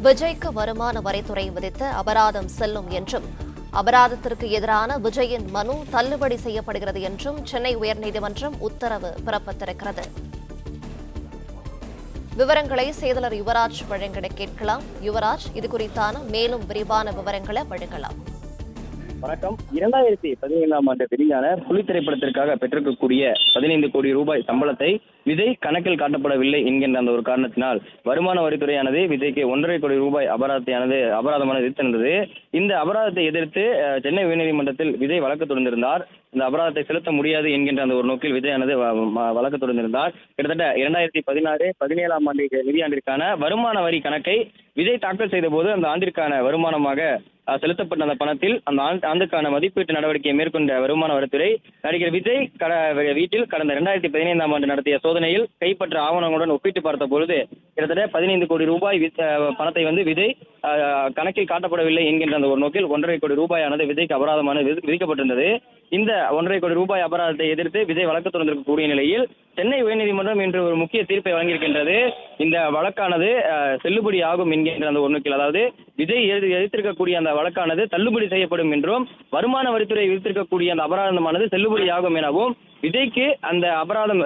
விஜய்க்கு வருமான வரித்துறை விதித்த அபராதம் செல்லும் என்றும் அபராதத்திற்கு எதிரான விஜயின் மனு தள்ளுபடி செய்யப்படுகிறது என்றும் சென்னை உயர்நீதிமன்றம் உத்தரவு பிறப்பித்திருக்கிறது. விவரங்களை செய்தியாளர் யுவராஜ் வழங்கிட கேட்கலாம். யுவராஜ், இது குறித்தான மேலும் விரிவான விவரங்களை வழங்கலாம். வணக்கம். 2015ஆம் ஆண்டு வெளியான புலி திரைப்படத்திற்காக பெற்றிருக்கக்கூடிய 15 கோடி ரூபாய் சம்பளத்தை விஜய் கணக்கில் காட்டப்படவில்லை என்கின்ற அந்த ஒரு காரணத்தினால் வருமான வரித்துறையானது விஜய்க்கு 1.5 கோடி ரூபாய் அபராதமானது விதித்திருந்தது. இந்த அபராதத்தை எதிர்த்து சென்னை உயர்நீதிமன்றத்தில் விஜய் வழக்கு தொடர்ந்திருந்தார். இந்த அபராதத்தை செலுத்த முடியாது என்கின்ற அந்த ஒரு நோக்கில் விஜயானது வழக்கு தொடர்ந்திருந்தார். கிட்டத்தட்ட 2016-17ஆம் நிதியாண்டிற்கான வருமான வரி கணக்கை விஜய் தாக்கல் செய்த போது அந்த ஆண்டிற்கான வருமானமாக செலுத்தப்பட்ட அந்த பணத்தில் அந்த ஆண்டுக்கான மதிப்பீட்டு நடவடிக்கையை மேற்கொண்ட வருமான வரித்துறை நடிகர் விஜய் வீட்டில் கடந்த 2015ஆம் ஆண்டு நடத்திய சோதனையில் கைப்பற்ற ஆவணங்களுடன் ஒப்பிட்டு பார்த்த பொழுது கிட்டத்தட்ட 15 கோடி ரூபாய் பணத்தை விஜய் கணக்கில் காட்டப்படவில்லை என்கின்ற அந்த ஒரு நோக்கில் 1.5 கோடி ரூபாயானது விஜய்க்கு அபராதமானது விதிக்கப்பட்டிருந்தது. இந்த 1.5 கோடி ரூபாய் அபராதத்தை எதிர்த்து விஜய் வழக்கு தொடர்ந்திருக்கக்கூடிய நிலையில் சென்னை உயர்நீதிமன்றம் இன்று ஒரு முக்கிய தீர்ப்பை வழங்கியிருக்கின்றது. இந்த வழக்கானது செல்லுபடி ஆகும் என்கின்ற அந்த ஒரு நோக்கில், அதாவது விஜய் எதிர்த்திருக்கக்கூடிய அந்த வழக்கானது தள்ளுபடி செய்யப்படும் என்றும் வருமான வரித்துறை விதித்திருக்கக்கூடிய அந்த அபராதமானது செல்லுபடி ஆகும் எனவும் விஜய்க்கு அந்த அபராதம்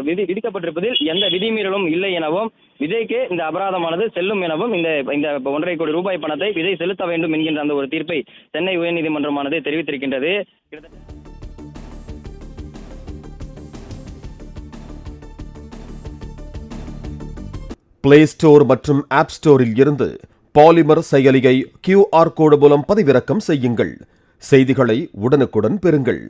விதிக்கப்பட்டிருப்பதில் எந்த விதிமீறலும் இல்லை எனவும் விஜய்க்கு இந்த அபராதமானது செல்லும் எனவும் இந்த 1.5 கோடி ரூபாய் பணத்தை விஜய் செலுத்த வேண்டும் என்கின்ற அந்த ஒரு தீர்ப்பை சென்னை உயர்நீதிமன்றமானது தெரிவித்திருக்கின்றது. பிளே ஸ்டோர் மற்றும் ஆப் ஸ்டோரில் இருந்து பாலிமர் செயலியை QR கோடு மூலம் பதிவிறக்கம் செய்யுங்கள். செய்திகளை உடனுக்குடன் பெறுங்கள்.